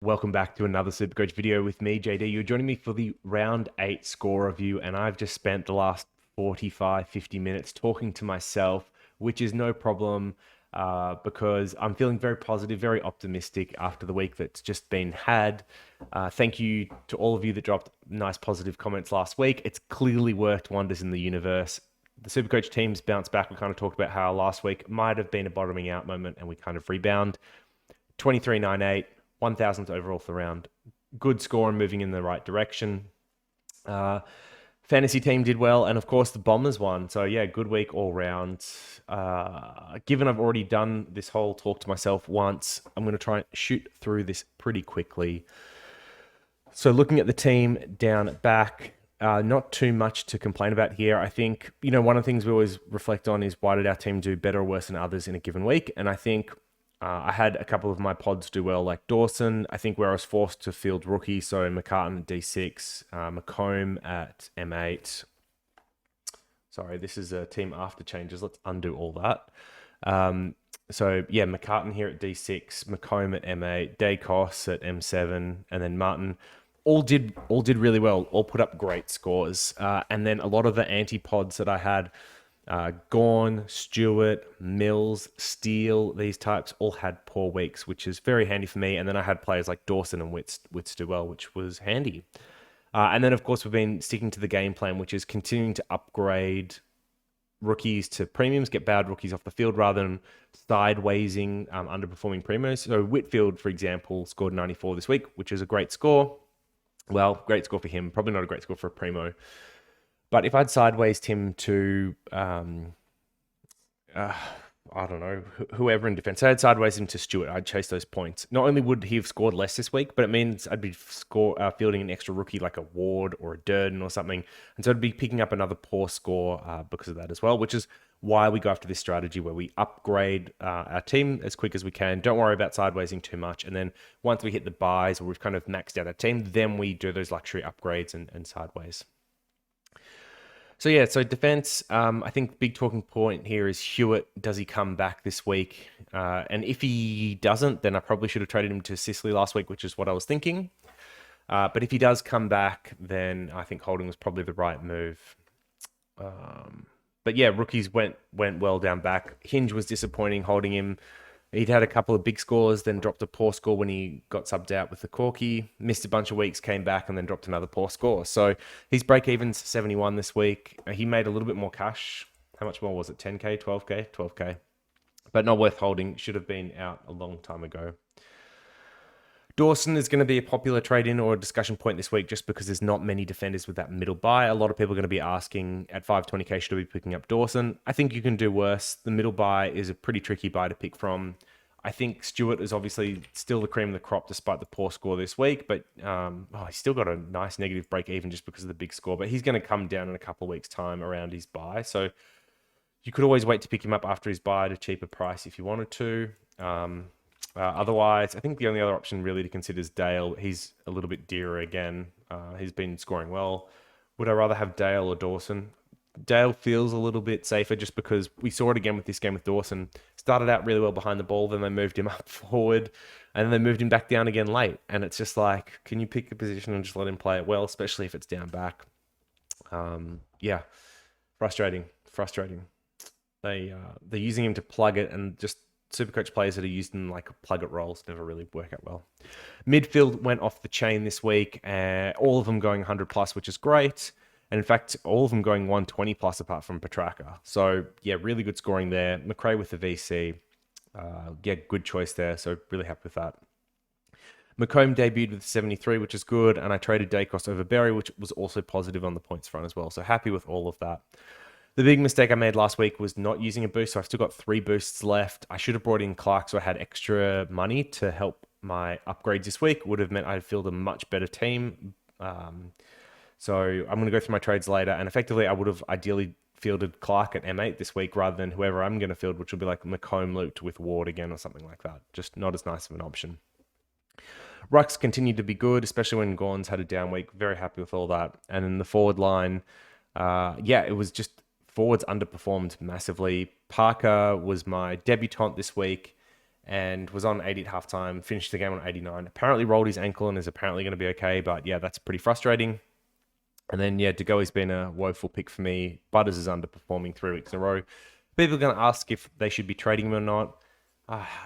Welcome back to another Supercoach video with me, JD. You're joining me for the round 8 score review, and I've just spent the last 45, 50 minutes talking to myself, which is no problem because I'm feeling very positive, very optimistic after the week that's just been had. Thank you to all of you that dropped nice positive comments last week. It's clearly worked wonders in the universe. The Supercoach teams bounce back. We kind of talked about how last week might have been a bottoming out moment, and we kind of rebound. 23.98. 1,000th overall for the round. Good score and moving in the right direction. Fantasy team did well, and of course the Bombers won. So yeah, good week all round. Given I've already done this whole talk to myself once, I'm going to try and shoot through this pretty quickly. So looking at the team down at back, not too much to complain about here. I think, one of the things we always reflect on is why did our team do better or worse than others in a given week? And I think I had a couple of my pods do well, like Dawson, I think where I was forced to field rookie. So McCartan at D6, McComb at M8. Sorry, this is a team after changes. Let's undo all that. So yeah, McCartan here at D6, McComb at M8, Dacos at M7, and then Martin. All did really well. All put up great scores. And then a lot of the anti-pods that I had, Gawn, Stewart, Mills, Steele, these types all had poor weeks, which is very handy for me. And then I had players like Dawson and Witts do well, which was handy. And then, of course, we've been sticking to the game plan, which is continuing to upgrade rookies to premiums, get bad rookies off the field rather than sidewaysing underperforming primos. So Whitfield, for example, scored 94 this week, which is a great score. Well, great score for him. Probably not a great score for a primo. But if I'd sideways him to, I don't know, whoever in defense, I'd sideways him to Stewart, I'd chase those points. Not only would he have scored less this week, but it means I'd be fielding an extra rookie like a Ward or a Durden or something. And so I'd be picking up another poor score because of that as well, which is why we go after this strategy where we upgrade our team as quick as we can. Don't worry about sidewaysing too much. And then once we hit the buys or we've kind of maxed out our team, then we do those luxury upgrades and sideways. So yeah, so defense, I think big talking point here is Hewitt. Does he come back this week? And if he doesn't, then I probably should have traded him to Sicily last week, which is what I was thinking. But if he does come back, then I think holding was probably the right move. But yeah, rookies went well down back. Hinge was disappointing holding him. He'd had a couple of big scores, then dropped a poor score when he got subbed out with the Corky. Missed a bunch of weeks, came back, and then dropped another poor score. So his break-even's 71 this week. He made a little bit more cash. How much more was it? 10K, 12K? 12K. But not worth holding. Should have been out a long time ago. Dawson is going to be a popular trade-in or a discussion point this week just because there's not many defenders with that middle buy. A lot of people are going to be asking at 520K, should I be picking up Dawson? I think you can do worse. The middle buy is a pretty tricky buy to pick from. I think Stewart is obviously still the cream of the crop despite the poor score this week, but he's still got a nice negative break-even just because of the big score, but he's going to come down in a couple of weeks' time around his buy. So you could always wait to pick him up after his buy at a cheaper price if you wanted to. Otherwise, I think the only other option really to consider is Dale. He's a little bit dearer again. He's been scoring well. Would I rather have Dale or Dawson? Dale feels a little bit safer just because we saw it again with this game with Dawson. Started out really well behind the ball, then they moved him up forward, and then they moved him back down again late. And it's just like, can you pick a position and just let him play it well, especially if it's down back? Yeah, frustrating. They're using him to plug it, and just Supercoach players that are used in like plug it roles never really work out well. Midfield went off the chain this week, all of them going 100 plus, which is great. And in fact, all of them going 120 plus apart from Petrarca. So yeah, really good scoring there. McRae with the VC. Yeah, good choice there. So really happy with that. McComb debuted with 73, which is good. And I traded Dacos over Berry, which was also positive on the points front as well. So happy with all of that. The big mistake I made last week was not using a boost. So I've still got 3 boosts left. I should have brought in Clark so I had extra money to help my upgrades this week. Would have meant I'd filled a much better team. So I'm going to go through my trades later. And effectively, I would have ideally fielded Clark at M8 this week rather than whoever I'm going to field, which will be like McComb looped with Ward again or something like that. Just not as nice of an option. Rucks continued to be good, especially when Gawn's had a down week. Very happy with all that. And in the forward line, it was just forwards underperformed massively. Parker was my debutant this week. and was on 80 at halftime, finished the game on 89. Apparently rolled his ankle and is apparently going to be okay, but yeah, that's pretty frustrating. And then, yeah, Degoe's been a woeful pick for me. Butters is underperforming 3 weeks in a row. People are going to ask if they should be trading him or not.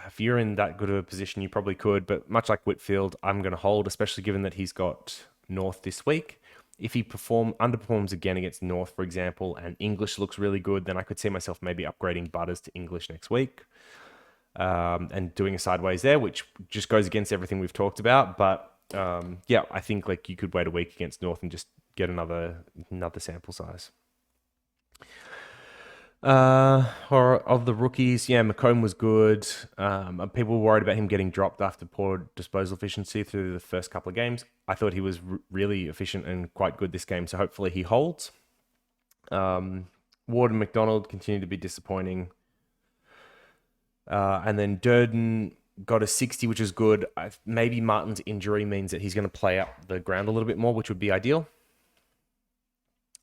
If you're in that good of a position, you probably could. But much like Whitfield, I'm going to hold, especially given that he's got North this week. If he underperforms again against North, for example, and English looks really good, then I could see myself maybe upgrading Butters to English next week. And doing a sideways there, which just goes against everything we've talked about. But yeah, I think like you could wait a week against North and just get another sample size. Or of the rookies, yeah, McComb was good. People were worried about him getting dropped after poor disposal efficiency through the first couple of games. I thought he was really efficient and quite good this game, so hopefully he holds. Ward and McDonald continue to be disappointing. And then Durden got a 60, which is good. Maybe Martin's injury means that he's going to play up the ground a little bit more, which would be ideal.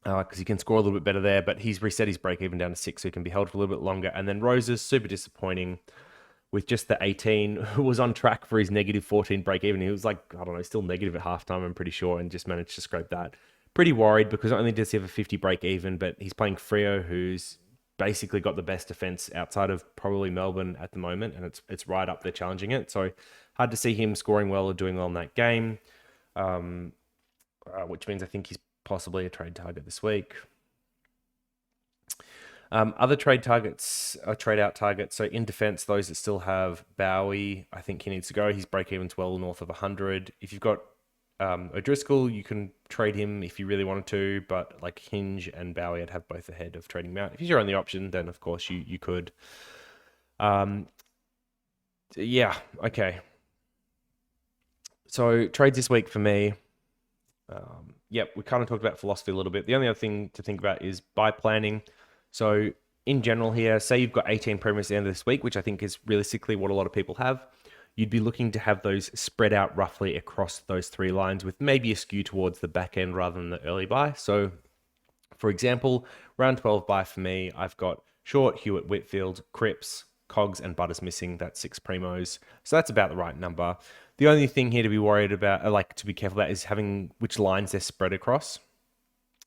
Because he can score a little bit better there, but he's reset his break even down to 6, so he can be held for a little bit longer. And then Roses, super disappointing with just the 18, who was on track for his negative 14 break even. He was like, I don't know, still negative at halftime, I'm pretty sure, and just managed to scrape that. Pretty worried because not only does he have a 50 break even, but he's playing Freo, who's basically got the best defense outside of probably Melbourne at the moment, and it's right up there challenging it. So hard to see him scoring well or doing well in that game, which means I think he's possibly a trade target this week. Other trade targets, trade out targets. So in defense, those that still have Bowie, I think he needs to go. His break even's well north of 100. If you've got O'Driscoll, you can trade him if you really wanted to, but like Hinge and Bowie, I'd have both ahead of trading him out. If he's your only option, then of course you could. Yeah, okay. So trades this week for me. Yep, we kind of talked about philosophy a little bit. The only other thing to think about is buy planning. So in general here, say you've got 18 premiers at the end of this week, which I think is realistically what a lot of people have. You'd be looking to have those spread out roughly across those 3 lines with maybe a skew towards the back end rather than the early buy. So for example, round 12 buy for me, I've got Short, Hewitt, Whitfield, Cripps, Cogs, and Butters missing. That's 6 primos. So that's about the right number. The only thing here to be worried about, like to be careful about, is having which lines they're spread across.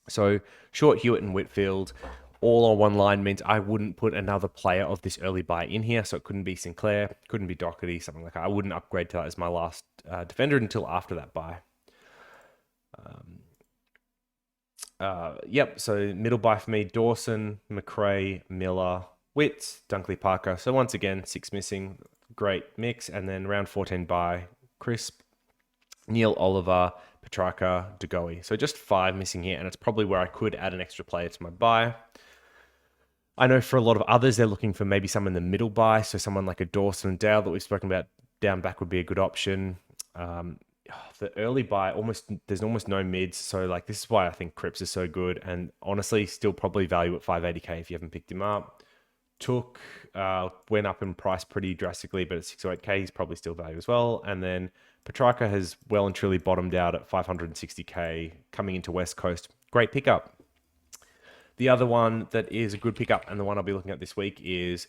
So Short, Hewitt, and Whitfield all on one line means I wouldn't put another player of this early buy in here. So it couldn't be Sinclair, couldn't be Doherty, something like that. I wouldn't upgrade to that as my last defender until after that buy. Yep, so middle buy for me, Dawson, McRae, Miller, Witts, Dunkley, Parker. So once again, 6 missing, great mix. And then round 14 buy, Crisp, Neil Oliver, Petrarca, Degoe. So just 5 missing here, and it's probably where I could add an extra player to my buy. I know for a lot of others, they're looking for maybe someone in the middle buy. So someone like a Dawson and Dale that we've spoken about down back would be a good option. The early buy, there's almost no mids. So like this is why I think Cripps is so good. And honestly, still probably value at 580k if you haven't picked him up. Took went up in price pretty drastically, but at 608k, he's probably still value as well. And then Petrarca has well and truly bottomed out at 560k coming into West Coast. Great pickup. The other one that is a good pickup, and the one I'll be looking at this week, is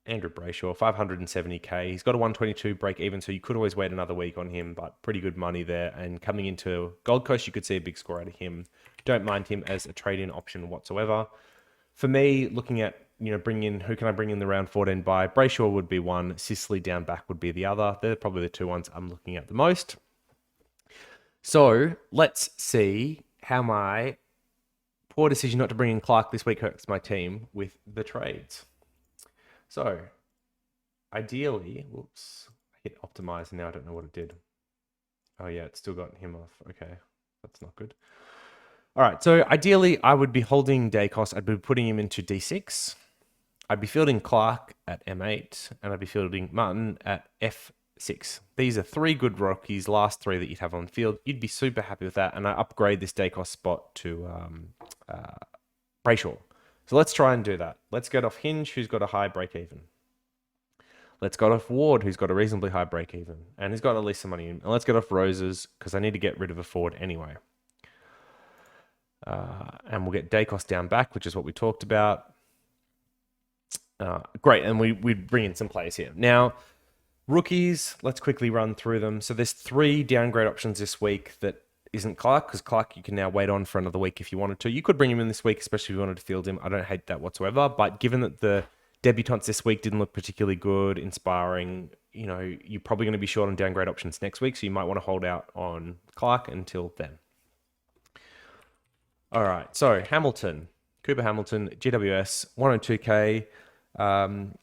Andrew Brayshaw, 570k. He's got a 122 break even, so you could always wait another week on him, but pretty good money there. And coming into Gold Coast, you could see a big score out of him. Don't mind him as a trade-in option whatsoever. For me, looking at who can I bring in the round 14 buy? Brayshaw would be one. Sicily down back would be the other. They're probably the 2 ones I'm looking at the most. So let's see how my poor decision not to bring in Clark this week hurts my team with the trades. So ideally, whoops, I hit optimize and now I don't know what it did. Oh yeah, it's still got him off. Okay, that's not good. All right, so ideally I would be holding Dacos. I'd be putting him into D6. I'd be fielding Clark at M8, and I'd be fielding Martin at F6. These are 3 good rookies, last 3 that you'd have on the field. You'd be super happy with that, and I upgrade this Dacos spot to Brayshaw. So let's try and do that. Let's get off Hinge, who's got a high break-even. Let's get off Ward, who's got a reasonably high break-even, and he's got at least some money in. And let's get off Roses, because I need to get rid of a forward anyway. And we'll get Dacos down back, which is what we talked about. Great, and we bring in some players here. Now, Rookies, let's quickly run through them. So there's 3 downgrade options this week that isn't Clark, because Clark you can now wait on for another week if you wanted to. You could bring him in this week, especially if you wanted to field him. I don't hate that whatsoever. But given that the debutants this week didn't look particularly good, inspiring, you're probably going to be short on downgrade options next week, so you might want to hold out on Clark until then. All right, so Cooper Hamilton, GWS, 102k.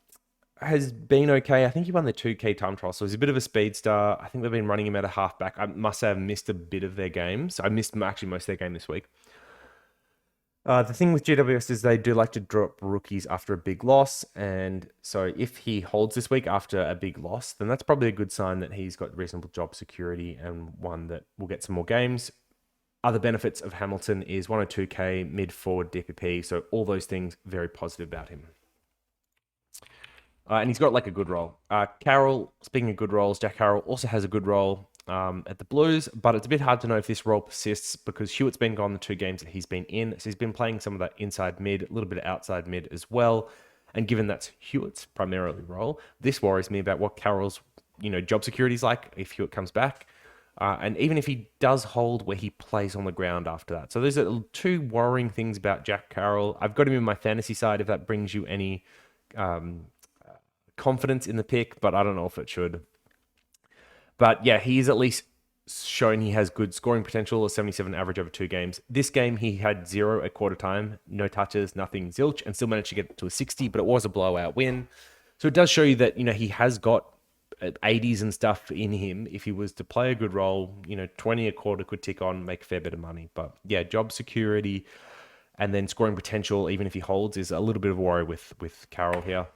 Has been okay. I think he won the 2K time trial, so he's a bit of a speedster. I think they've been running him at a halfback. I must say I've missed a bit of their games. I missed actually most of their game this week. The thing with GWS is they do like to drop rookies after a big loss, and so if he holds this week after a big loss, then that's probably a good sign that he's got reasonable job security and one that will get some more games. Other benefits of Hamilton is 102k, mid-forward DPP, so all those things very positive about him. And he's got like a good role. Carroll, speaking of good roles, Jack Carroll also has a good role at the Blues, but it's a bit hard to know if this role persists because Hewitt's been gone the 2 games that he's been in. So he's been playing some of that inside mid, a little bit of outside mid as well. And given that's Hewitt's primarily role, this worries me about what Carroll's job security is like if Hewitt comes back. And even if he does hold where he plays on the ground after that. So those are 2 worrying things about Jack Carroll. I've got him in my fantasy side if that brings you any confidence in the pick, but I don't know if it should. But yeah, he's at least shown he has good scoring potential, a 77 average over 2 games. This game, he had 0 at quarter time, no touches, nothing zilch, and still managed to get to a 60, but it was a blowout win. So it does show you that, he has got 80s and stuff in him. If he was to play a good role, 20 a quarter could tick on, make a fair bit of money. But yeah, job security and then scoring potential, even if he holds, is a little bit of a worry with Carroll here.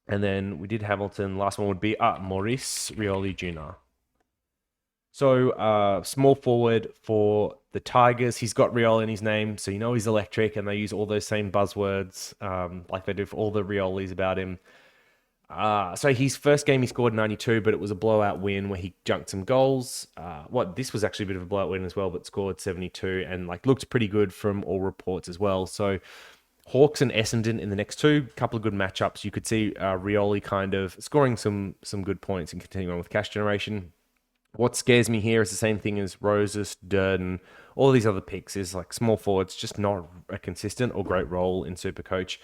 And then we did Hamilton. Last one would be Maurice Rioli Jr. So small forward for the Tigers. He's got Rioli in his name, so he's electric, and they use all those same buzzwords like they do for all the Riolis about him. So his first game he scored 92, but it was a blowout win where he junked some goals. This was actually a bit of a blowout win as well, but scored 72 and looked pretty good from all reports as well. So Hawks and Essendon in the next 2, couple of good matchups. You could see Rioli kind of scoring some good points and continuing on with cash generation. What scares me here is the same thing as Roses, Durden, all these other picks is small forwards, just not a consistent or great role in SuperCoach.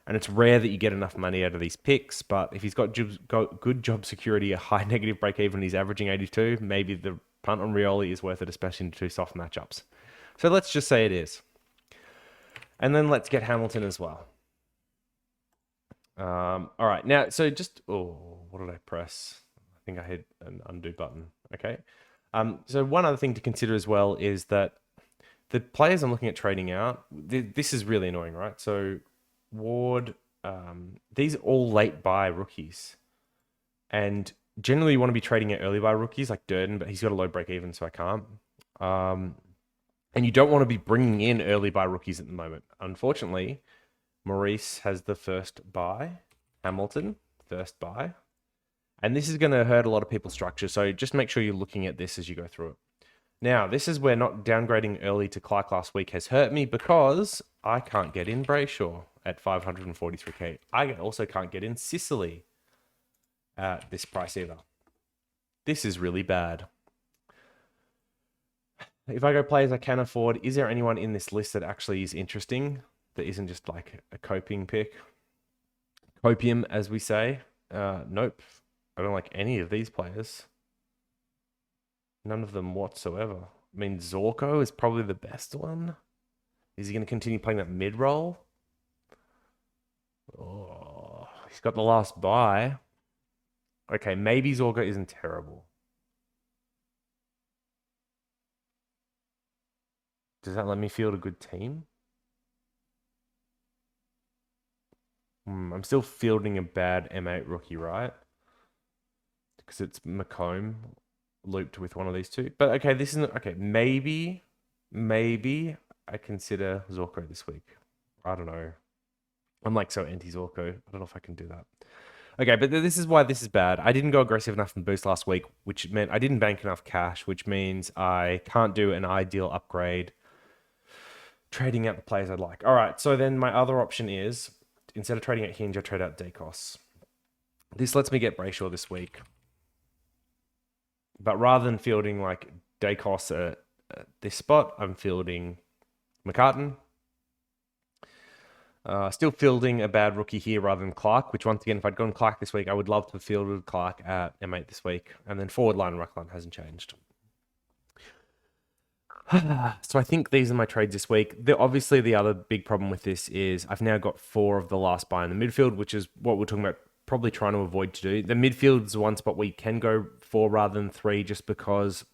And it's rare that you get enough money out of these picks, but if he's got good job security, a high negative break even, he's averaging 82, maybe the punt on Rioli is worth it, especially in 2 soft matchups. So let's just say it is. And then let's get Hamilton as well. All right. Now, so what did I press? I think I hit an undo button. Okay. So one other thing to consider as well is that the players I'm looking at trading out, this is really annoying, right? So Ward, these are all late buy rookies. And generally you want to be trading out early buy rookies like Durden, but he's got a low break even, so I can't. And you don't want to be bringing in early buy rookies at the moment. Unfortunately, Maurice has the first buy. Hamilton, first buy. And this is going to hurt a lot of people's structure. So just make sure you're looking at this as you go through it. Now, this is where not downgrading early to Clark last week has hurt me because I can't get in Brayshaw at 543k. I also can't get in Sicily at this price either. This is really bad. If I go players I can afford, is there anyone in this list that actually is interesting that isn't just a coping pick? Copium, as we say. Nope. I don't like any of these players. None of them whatsoever. I mean, Zorko is probably the best one. Is he going to continue playing that mid role? Oh, he's got the last buy. Okay, maybe Zorko isn't terrible. Does that let me field a good team? I'm still fielding a bad M8 rookie, right? Because it's Macomb looped with one of these 2. But okay, this isn't... Okay, maybe I consider Zorko this week. I don't know. I'm so anti-Zorko. I don't know if I can do that. Okay, but this is why this is bad. I didn't go aggressive enough in boost last week, which meant I didn't bank enough cash, which means I can't do an ideal upgrade trading out the players I'd like. All right, so then my other option is, instead of trading out Hinge, I trade out Dacos. This lets me get Brayshaw this week. But rather than fielding like Dacos at this spot, I'm fielding McCartan. Still fielding a bad rookie here rather than Clark, which once again, if I'd gone Clark this week, I would love to have fielded Clark at M8 this week. And then forward line and ruck line hasn't changed. So I think these are my trades this week. Obviously, the other big problem with this is I've now got 4 of the last buy in the midfield, which is what we're talking about, probably trying to avoid to do. The midfield is one spot where you can go 4 rather than 3 just because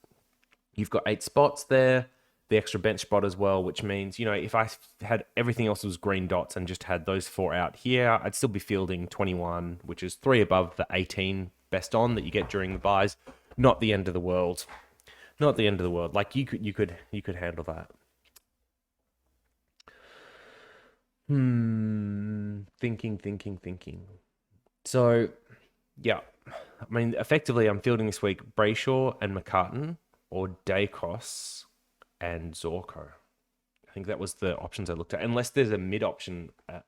you've got 8 spots there, the extra bench spot as well, which means, if I had everything else was green dots and just had those 4 out here, I'd still be fielding 21, which is 3 above the 18 best on that you get during the buys. Not the end of the world. Not the end of the world. Like you could handle that. Thinking. So, yeah. I mean, effectively, I'm fielding this week Brayshaw and McCartan or Dacos and Zorko. I think that was the options I looked at. Unless there's a mid option at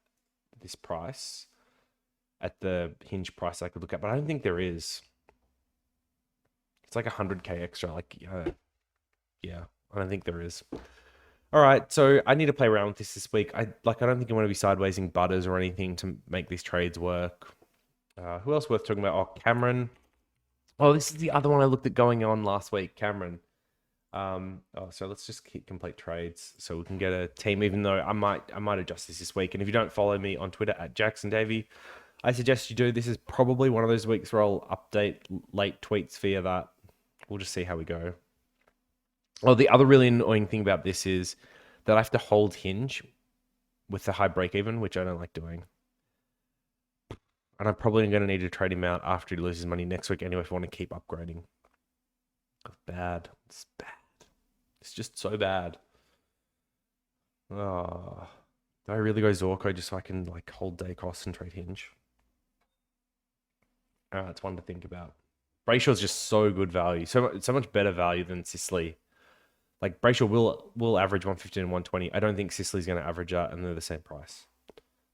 this price, at the hinge price I could look at, but I don't think there is. It's like 100k extra. Yeah, I don't think there is. All right, so I need to play around with this week. I don't think I want to be sidewaysing butters or anything to make these trades work. Who else worth talking about? Oh, Cameron. Oh, this is the other one I looked at going on last week, Cameron. So let's just complete trades so we can get a team. Even though I might adjust this week. And if you don't follow me on Twitter at Jackson Davey, I suggest you do. This is probably one of those weeks where I'll update late tweets via that. We'll just see how we go. Well, the other really annoying thing about this is that I have to hold hinge with the high break even, which I don't like doing. And I'm probably going to need to trade him out after he loses money next week anyway if I want to keep upgrading. It's bad. It's bad. It's just so bad. Oh, do I really go Zorko just so I can hold Dacos and trade hinge? It's one to think about. Brayshaw's just so good value. So much better value than Sicily. Like, Brayshaw will average 115 and 120. I don't think Sicily's going to average that, and they're the same price.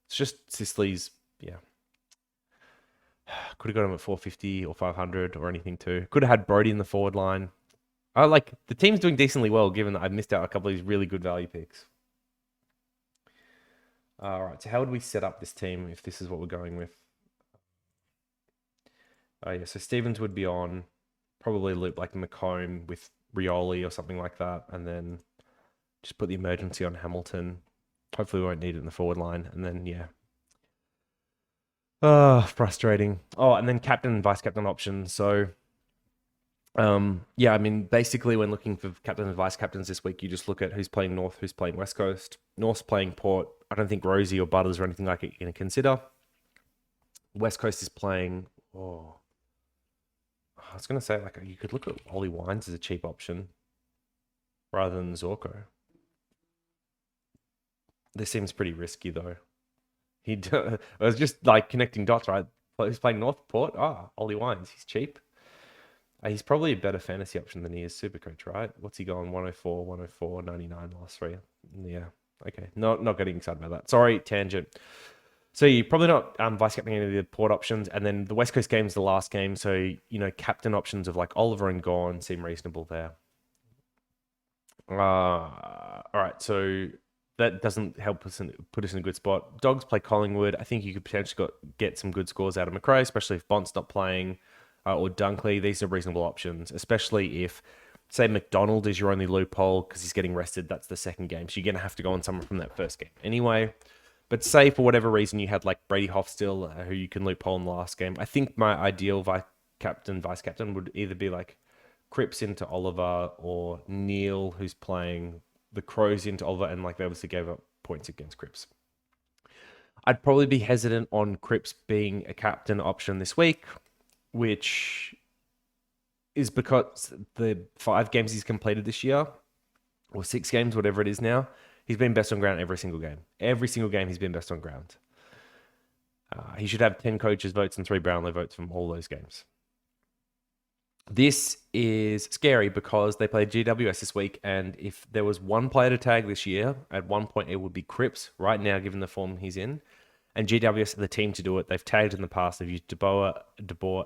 It's just Sicily's, yeah. Could have got him at 450 or 500 or anything too. Could have had Brody in the forward line. The team's doing decently well, given that I've missed out a couple of these really good value picks. All right, so how would we set up this team if this is what we're going with? Yeah, so Stevens would be on. Probably loop like McComb with Rioli or something like that, and then just put the emergency on Hamilton. Hopefully we won't need it in the forward line, and then yeah. Frustrating. Oh, and then captain and vice captain options. So yeah, I mean, basically when looking for captain and vice captains this week, you just look at who's playing North, who's playing West Coast. North's playing Port. I don't think Rosie or Butters or anything like it you're going to consider. West Coast is playing, I was going to say, you could look at Ollie Wines as a cheap option rather than Zorko. This seems pretty risky, though. I was just, connecting dots, right? He's playing Northport. Ollie Wines. He's cheap. He's probably a better fantasy option than he is SuperCoach, right? What's he going? 104, 104, 99 last 3. Yeah. Okay. Not getting excited about that. Sorry, tangent. So you're probably not vice captaining any of the Port options, and then the West Coast game is the last game, so captain options of Oliver and Gorn seem reasonable there. All right, so that doesn't help us put us in a good spot. Dogs play Collingwood. I think you could potentially get some good scores out of McRae, especially if Bont's not playing, or Dunkley. These are reasonable options, especially if, say, McDonald is your only loophole because he's getting rested. That's the second game, so you're going to have to go on someone from that first game anyway. But say for whatever reason you had Brady Hoff still, who you can loophole in the last game. I think my ideal vice captain would either be Cripps into Oliver or Neil, who's playing the Crows into Oliver, and they obviously gave up points against Cripps. I'd probably be hesitant on Cripps being a captain option this week, which is because the 5 games he's completed this year, or 6 games, whatever it is now, he's been best on ground every single game. Every single game he's been best on ground. He should have 10 coaches' votes and 3 Brownlow votes from all those games. This is scary because they played GWS this week, and if there was one player to tag this year, at one point it would be Cripps, right now, given the form he's in. And GWS are the team to do it. They've tagged in the past. They've used De Boer,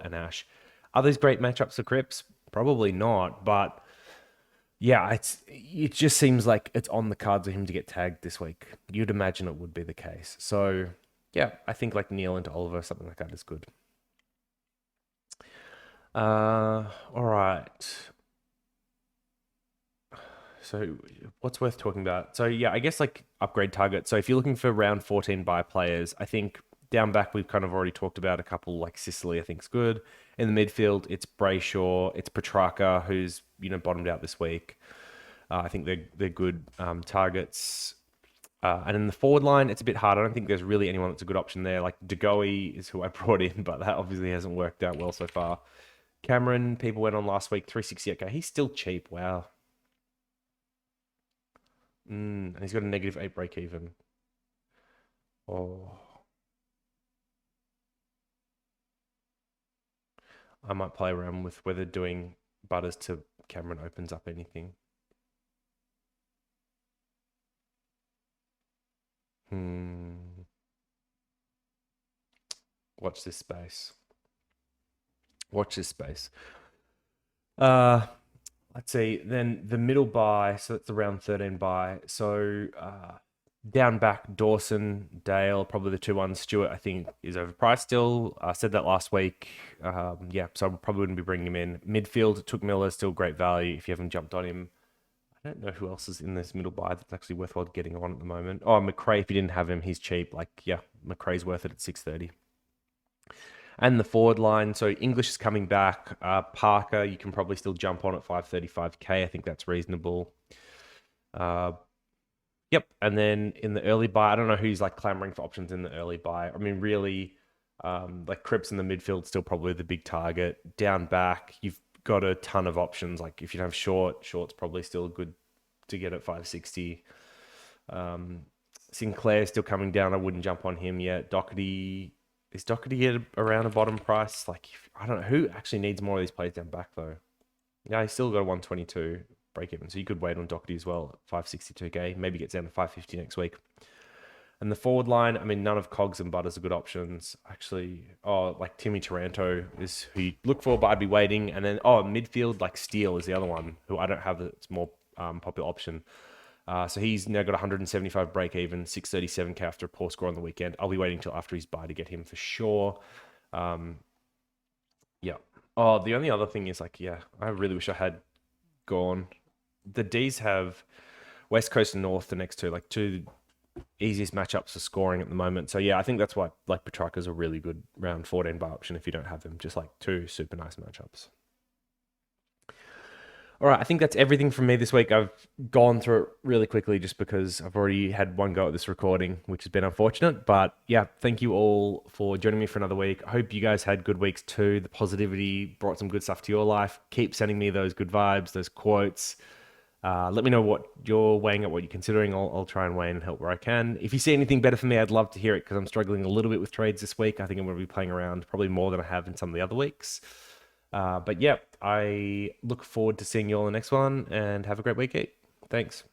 and Ash. Are those great matchups for Cripps? Probably not, but yeah, it just seems like it's on the cards for him to get tagged this week. You'd imagine it would be the case. So yeah, I think like Neil into Oliver, something like that is good. All right. So what's worth talking about? So yeah, I guess like upgrade target. So if you're looking for round 14 buy players, I think down back we've kind of already talked about a couple like Sicily, I think's good. In the midfield, it's Brayshaw, it's Petrarca, who's bottomed out this week. I think they're good targets. And in the forward line, it's a bit hard. I don't think there's really anyone that's a good option there. Like Degoe is who I brought in, but that obviously hasn't worked out well so far. Cameron, people went on last week, 368k. He's still cheap. Wow. And he's got a -8 break even. Oh, I might play around with whether doing Butters to Cameron opens up anything. Watch this space. Watch this space. Uh, let's see. Then the middle buy, so that's the round 13 buy. So down back, Dawson, Dale, probably the 2-1. Stewart, I think, is overpriced still. I said that last week. Yeah, so I probably wouldn't be bringing him in. Midfield, Took Miller, still great value if you haven't jumped on him. I don't know who else is in this middle buy that's actually worthwhile getting on at the moment. Oh, McRae, if you didn't have him, he's cheap. Like, yeah, McRae's worth it at 630. And the forward line, so English is coming back. Parker, you can probably still jump on at 535k. I think that's reasonable. Yep. And then in the early buy, I don't know who's like clamoring for options in the early buy. I mean, really, like Cripps in the midfield, still probably the big target. Down back, you've got a ton of options. Like if you don't have Short's probably still good to get at 560. Sinclair's still coming down. I wouldn't jump on him yet. Is Doherty at around a bottom price? Like, I don't know who actually needs more of these plays down back though. Yeah, he's still got a 122 break even, so you could wait on Doherty as well at 562k. Maybe gets down to 550 next week. And the forward line, I mean, none of Cogs and Butters are good options. Actually, like Timmy Taranto is who you look for, but I'd be waiting. And then, midfield, like Steele is the other one who I don't have that's more popular option. So he's now got 175 break even, 637k after a poor score on the weekend. I'll be waiting till after his bye to get him for sure. Yeah. Oh, the only other thing is like, yeah, I really wish I had gone. The D's have West Coast and North, the next two, like two easiest matchups for scoring at the moment. So yeah, I think that's why like Petrarca's a really good round 14 buy option if you don't have them. Just like two super nice matchups. All right, I think that's everything from me this week. I've gone through it really quickly just because I've already had one go at this recording, which has been unfortunate. But yeah, thank you all for joining me for another week. I hope you guys had good weeks too. The positivity brought some good stuff to your life. Keep sending me those good vibes, those quotes. Let me know what you're weighing at, what you're considering. I'll try and weigh and help where I can. If you see anything better for me, I'd love to hear it because I'm struggling a little bit with trades this week. I think I'm going to be playing around probably more than I have in some of the other weeks. But yeah, I look forward to seeing you all in the next one and have a great week. Thanks.